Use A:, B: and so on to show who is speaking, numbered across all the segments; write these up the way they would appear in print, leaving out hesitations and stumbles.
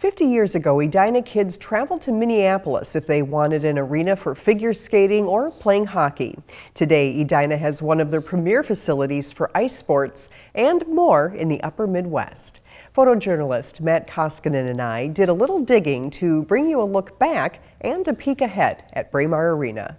A: 50 years ago, Edina kids traveled to Minneapolis if they wanted an arena for figure skating or playing hockey. Today, Edina has one of the premier facilities for ice sports and more in the upper Midwest. Photojournalist Matt Koskinen and I did a little digging to bring you a look back and a peek ahead at Braemar Arena.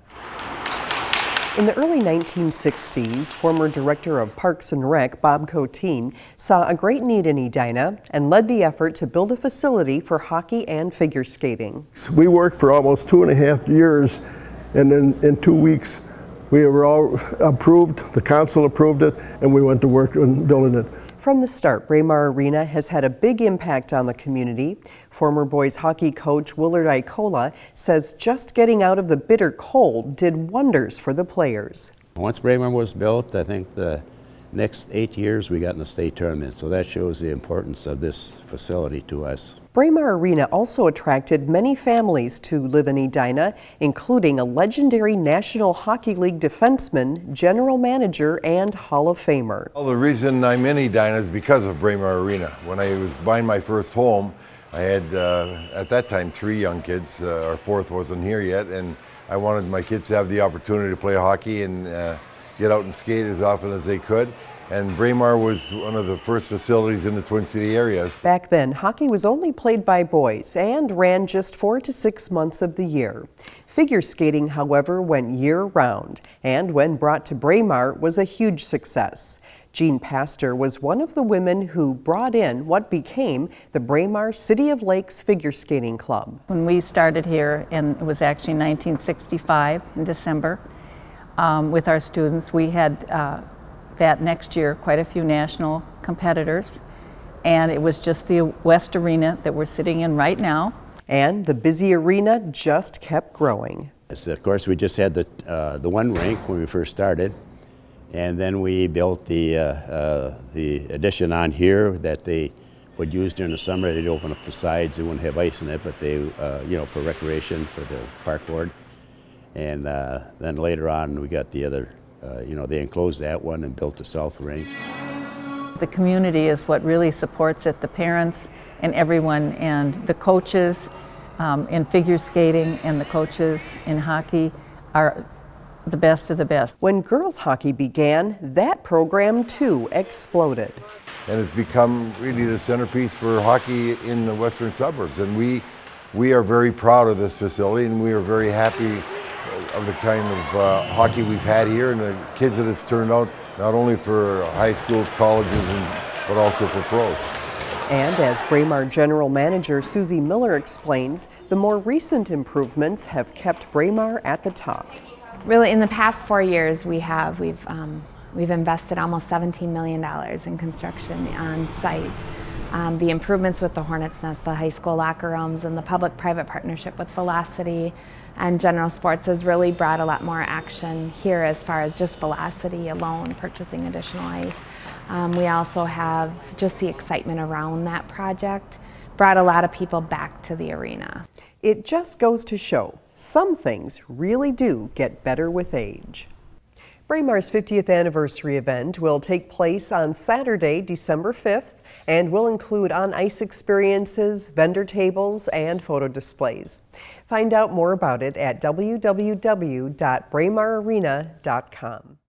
A: In the early 1960s, former Director of Parks and Rec Bob Coteen saw a great need in Edina and led the effort to build a facility for hockey and figure skating.
B: We worked for almost 2.5 years, and in 2 weeks we were all approved, the council approved it, and we went to work on building it.
A: From the start, Braemar Arena has had a big impact on the community. Former boys hockey coach Willard Icola says just getting out of the bitter cold did wonders for the players.
C: Once Braemar was built, I think the next 8 years we got in the state tournament, so that shows the importance of this facility to us.
A: Braemar Arena also attracted many families to live in Edina, including a legendary National Hockey League defenseman, general manager, and Hall of Famer.
D: Well, the reason I'm in Edina is because of Braemar Arena. When I was buying my first home, I had, at that time, 3 young kids. Our fourth wasn't here yet, and I wanted my kids to have the opportunity to play hockey and get out and skate as often as they could. And Braemar was one of the first facilities in the Twin City areas.
A: Back then, hockey was only played by boys and ran just 4 to 6 months of the year. Figure skating, however, went year-round, and when brought to Braemar, was a huge success. Jean Pastor was one of the women who brought in what became the Braemar City of Lakes Figure Skating Club.
E: When we started here, and it was actually 1965 in December, with our students, we had that next year quite a few national competitors, and it was just the West Arena that we're sitting in right now.
A: And the busy arena just kept growing.
C: Yes, of course, we just had the one rink when we first started, and then we built the addition on here that they would use during the summer. They'd open up the sides; they wouldn't have ice in it, but they, for recreation for the park board. And then later on, we got the other. They enclosed that one and built the south rink.
E: The community is what really supports it, the parents and everyone, and the coaches in figure skating and the coaches in hockey are the best of the best.
A: When girls hockey began, that program too exploded.
D: And it's become really the centerpiece for hockey in the western suburbs. And we are very proud of this facility, and we are very happy of the kind of hockey we've had here and the kids that it's turned out, not only for high schools, colleges, but also for pros.
A: And as Braemar General Manager Susie Miller explains, the more recent improvements have kept Braemar at the top.
F: Really, in the past 4 years, we've invested almost $17 million in construction on site. The improvements with the Hornets Nest, the high school locker rooms, and the public-private partnership with Velocity and General Sports has really brought a lot more action here as far as just Velocity alone, purchasing additional ice. We also have just the excitement around that project, brought a lot of people back to the arena.
A: It just goes to show, some things really do get better with age. Braemar's 50th anniversary event will take place on Saturday, December 5th, and will include on-ice experiences, vendor tables, and photo displays. Find out more about it at www.braemararena.com.